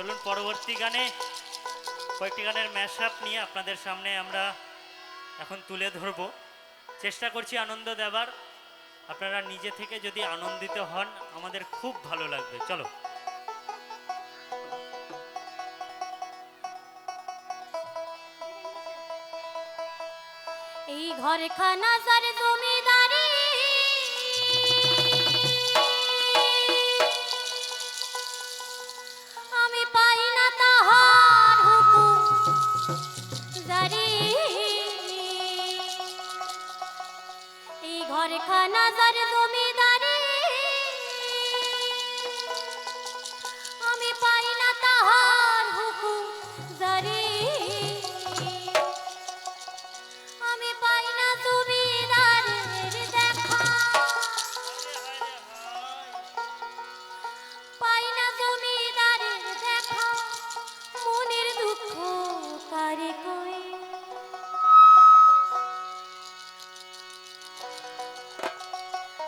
চলুন পরবর্তী গানে কয়েকটি গানের ম্যাশআপ নিয়ে আপনাদের সামনে আমরা এখন তুলে ধরব। চেষ্টা করছি আনন্দ দেবার, আপনারা নিজে থেকে যদি আনন্দিত হন আমাদের খুব ভালো লাগবে। চলো। এই ঘরে খানা সার জমিদারি আমি পাই না তাহার হুকুম জারি। এই ঘরে খানা সার জমিদারি আমি পাই না তাহার হুকুম জারি। আমি পাই না জমিদারের দেখা, পাই না জমিদারের দেখা, মনের দুঃখ কারে কই।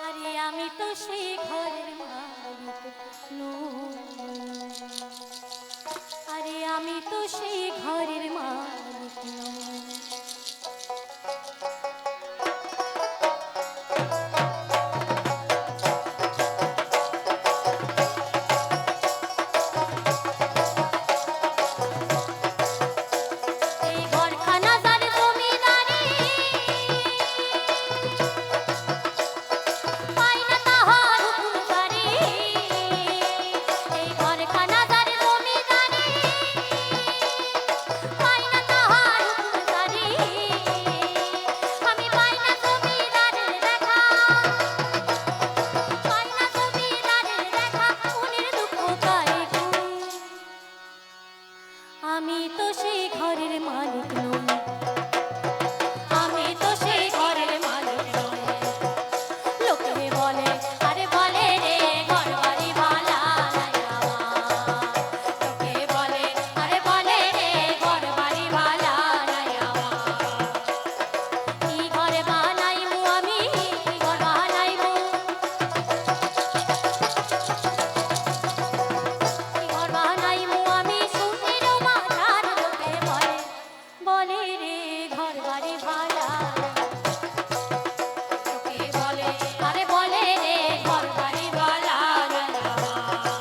আরে আমি তো সেই ঘরের মালিক নই, আরে আমি তো সেই ঘরের মালিক নই। আমি তো সেই ঘরের মালিক নই, আমি তো সেই ঘরের মালিক নই। লোকে বলে আরে বলে রে ঘর বাড়ি ভালা নাই আমার। লোকে বলে আরে বলে রে ঘর বাড়ি ভালা নাই আমার। কি ঘরে বানাইমু আমি, কি ঘর বানাইমু, কি ঘর বানাইমু আমি সুন্দর মাথার। লোকে বলে বলে রে ঘর বাড়ি ভালা, লোকে বলে আরে বলে রে ঘর বাড়ি ভালা নাই আমার।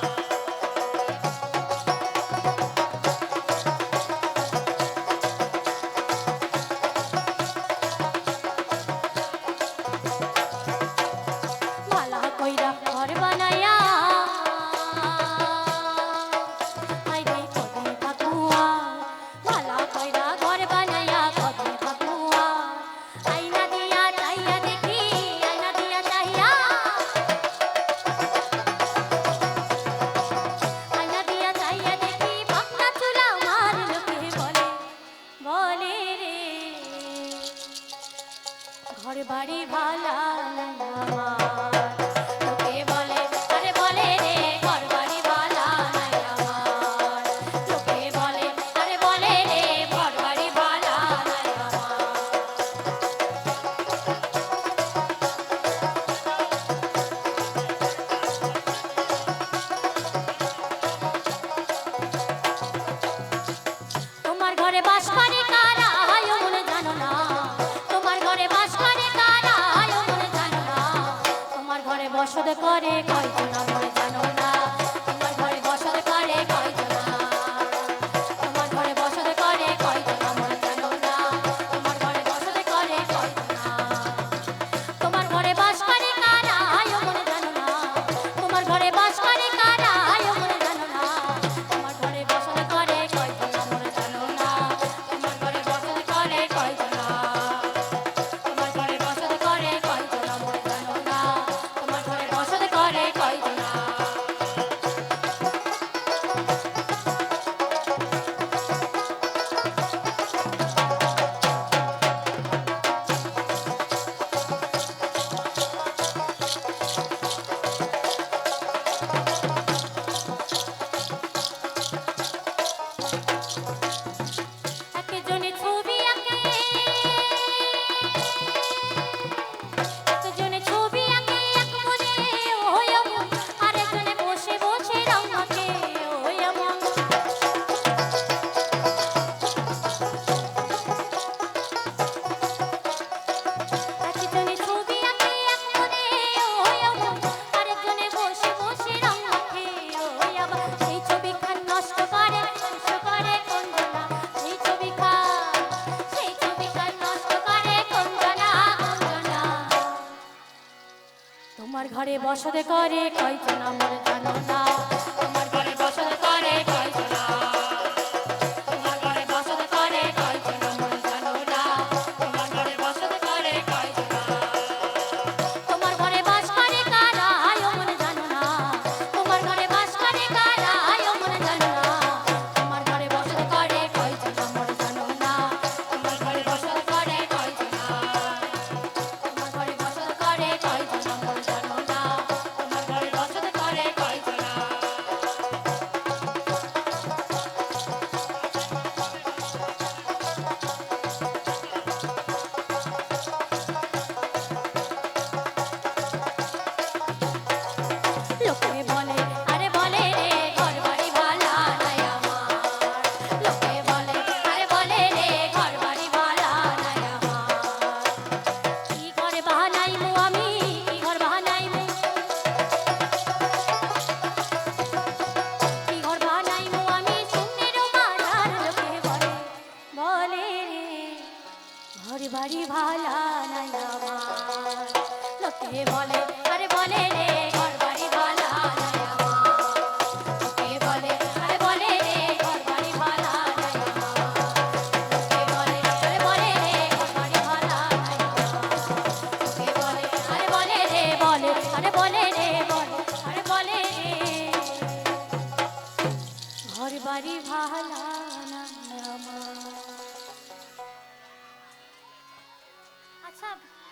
ভালা কইরা ঘর বানায়া আইরে কদে থাকুয়া, ভালা কইরা ঘর বানায়া কদে থাকুয়া। আয়না দিয়া চাইয়া দেখি, আয়না দিয়া চাইয়া, আয়না দিয়া চাইয়া দেখি পাক্কা চুলা আমার। লোকে বলে বলে রে ঘর বাড়ি ভালা নাই আমার। লোকে বলে আরে বলে রে ঘর বাড়ি ভালা নাই আমার। লোকে বলে আরে বলে রে ঘর বাড়ি ভালা নাই আমার। তোমার ঘরে বাস করে কারা আয়ো মনে জানো না, তোমার ঘরে বাস করে কারা আয়ো মনে জানো না। তোমার ঘরে বসত করে কয়জন মনে জানো না, তোমার ঘরে বসত করে কয়জন, তোমার ঘরে বসত করে কয়জন মনে জানো না, তোমার ঘরে বসত করে কয়জন। তোমার ঘরে বাস করে কারা আয়ো মনে জানো না, তোমার ঘরে বাস করে কারা আয়ো মনে জানো না। তোমার ঘরে বসত করে কয়জন মনে জানো না, তোমার ঘরে বসত করে কয়জন, তোমার ঘরে বসত করে কয়জন মনে জানো না, তোমার ঘরে বসত করে ঘরে বসত করে কয়জন আমার জানো না তোমার ঘরে বসত করে কয়জন তোমার ঘরে বসত করে কয়জন আমার জানো না তোমার ঘরে বসত করে কয়জন তোমার ঘরে বাস করে কারা আয় মনে জানো না তোমার ঘরে বাস করে কারা আয় মনে জানো না তোমার ঘরে বসত করে কয়জন আমার জানো না তোমার ঘরে বসত করে কয়জন তোমার ঘরে বসত করে কয়জন আমার জানো না তোমার ঘরে বসত করে কয়জন লোকে বলে আরে বলে রে ঘর বাড়ি ভালা নাই আমার লোকে বলে আরে বলে রে ঘর বাড়ি ভালা নাই আমার কি ঘরে বাহানাইমু আমি কি ঘর বাহানাইমু কি ঘর বাহানাইমু আমি সুন্নের মাঝার লোকে বলে রে ঘর বাড়ি ভালা নাই আমার লোকে বলে আরে বলে রে ঘর বাড়ি ভালা নাই আমার লোকে বলে আরে বলে রে ঘর বাড়ি ভালা নাই আমার লোকে বলে আরে বলে রে ঘর বাড়ি ভালা নাই আমার লোকে বলে আরে বলে রে বলে আরে বলে রে বলে আরে বলে রে ঘর বাড়ি ভালা নাই আমার আচ্ছা